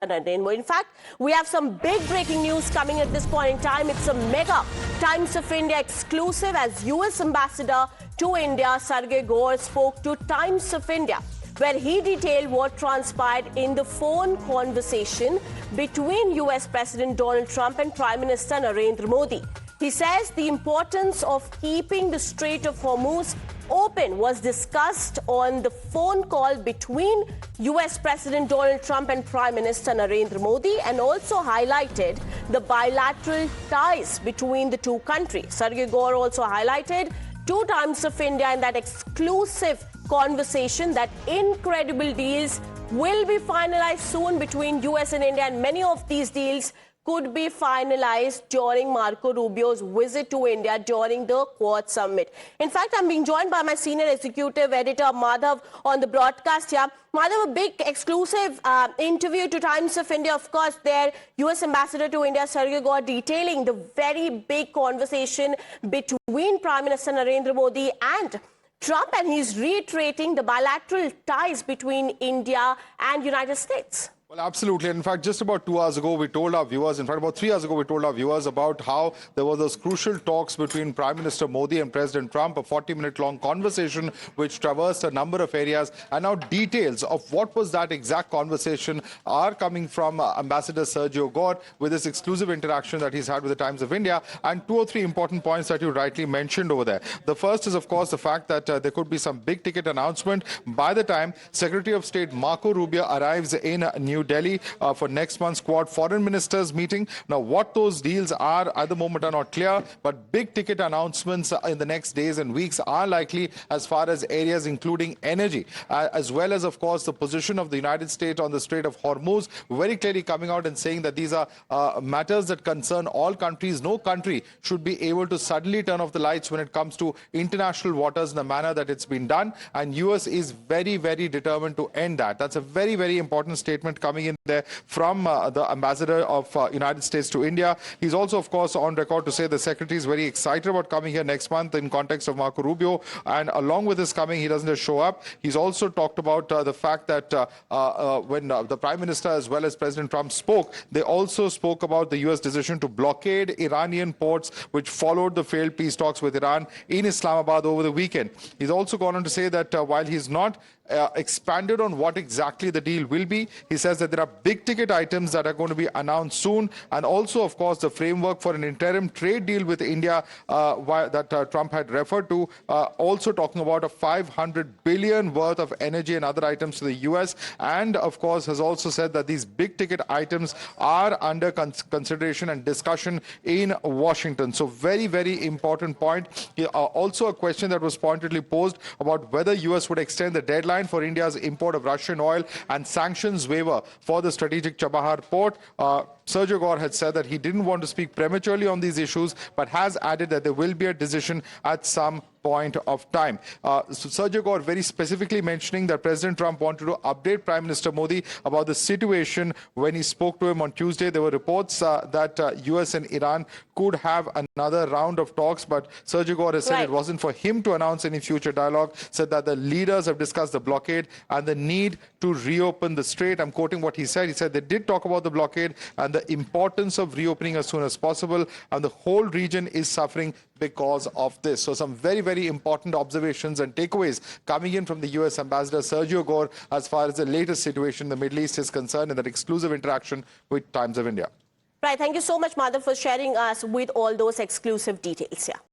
In fact, we have some big breaking news coming at this point in time. It's a mega Times of India exclusive as US Ambassador to India, Sergio Gor, spoke to Times of India, where he detailed what transpired in the phone conversation between US President Donald Trump and Prime Minister Narendra Modi. He says the importance of keeping the Strait of Hormuz open was discussed on the phone call between US President Donald Trump and Prime Minister Narendra Modi, and also highlighted the bilateral ties between the two countries. Sergio Gor also highlighted to Times of India in that exclusive conversation that incredible deals will be finalized soon between US and India, and many of these deals could be finalized during Marco Rubio's visit to India during the Quad Summit. In fact, I'm being joined by my senior executive editor, Madhav, on the broadcast here. Madhav, a big exclusive interview to Times of India. Of course, their US Ambassador to India, Sergio Gor, detailing the very big conversation between Prime Minister Narendra Modi and Trump, and he's reiterating the bilateral ties between India and United States. Well, absolutely. In fact, just about 2 hours ago, we told our viewers, in fact, about 3 hours ago, we told our viewers about how there were those crucial talks between Prime Minister Modi and President Trump, a 40-minute-long conversation which traversed a number of areas. And now details of what was that exact conversation are coming from Ambassador Sergio Gor with this exclusive interaction that he's had with the Times of India, and 2 or 3 important points that you rightly mentioned over there. The first is, of course, the fact that there could be some big-ticket announcement by the time Secretary of State Marco Rubio arrives in New Delhi for next month's Quad Foreign Ministers meeting. Now, what those deals are at the moment are not clear, but big ticket announcements in the next days and weeks are likely as far as areas including energy, as well as, of course, the position of the United States on the Strait of Hormuz, very clearly coming out and saying that these are matters that concern all countries. No country should be able to suddenly turn off the lights when it comes to international waters in the manner that it's been done, and US is very, very determined to end that. That's a very, very important statement coming in there from the Ambassador of United States to India. He's also, of course, on record to say the Secretary is very excited about coming here next month in context of Marco Rubio, and along with his coming, he doesn't just show up. He's also talked about the fact that when the Prime Minister as well as President Trump spoke, they also spoke about the US decision to blockade Iranian ports, which followed the failed peace talks with Iran in Islamabad over the weekend. He's also gone on to say that while he's not expanded on what exactly the deal will be, he says that there are big ticket items that are going to be announced soon, and also, of course, the framework for an interim trade deal with India that Trump had referred to, also talking about a $500 billion worth of energy and other items to the US, and of course has also said that these big ticket items are under consideration and discussion in Washington. So very, very important point. Also a question that was pointedly posed about whether US would extend the deadline for India's import of Russian oil and sanctions waiver for the strategic Chabahar port. Sergio Gor had said that he didn't want to speak prematurely on these issues, but has added that there will be a decision at some point of time. So Sergio Gor very specifically mentioning that President Trump wanted to update Prime Minister Modi about the situation when he spoke to him on Tuesday. There were reports that US and Iran could have another round of talks, but Sergio Gor has said it wasn't for him to announce any future dialogue, said that the leaders have discussed the blockade and the need to reopen the strait. I'm quoting what he said. He said they did talk about the blockade and the importance of reopening as soon as possible, and the whole region is suffering because of this. So some very, very important observations and takeaways coming in from the US Ambassador Sergio Gor as far as the latest situation in the Middle East is concerned in that exclusive interaction with Times of India. Right. Thank you so much, Madhav, for sharing us with all those exclusive details here.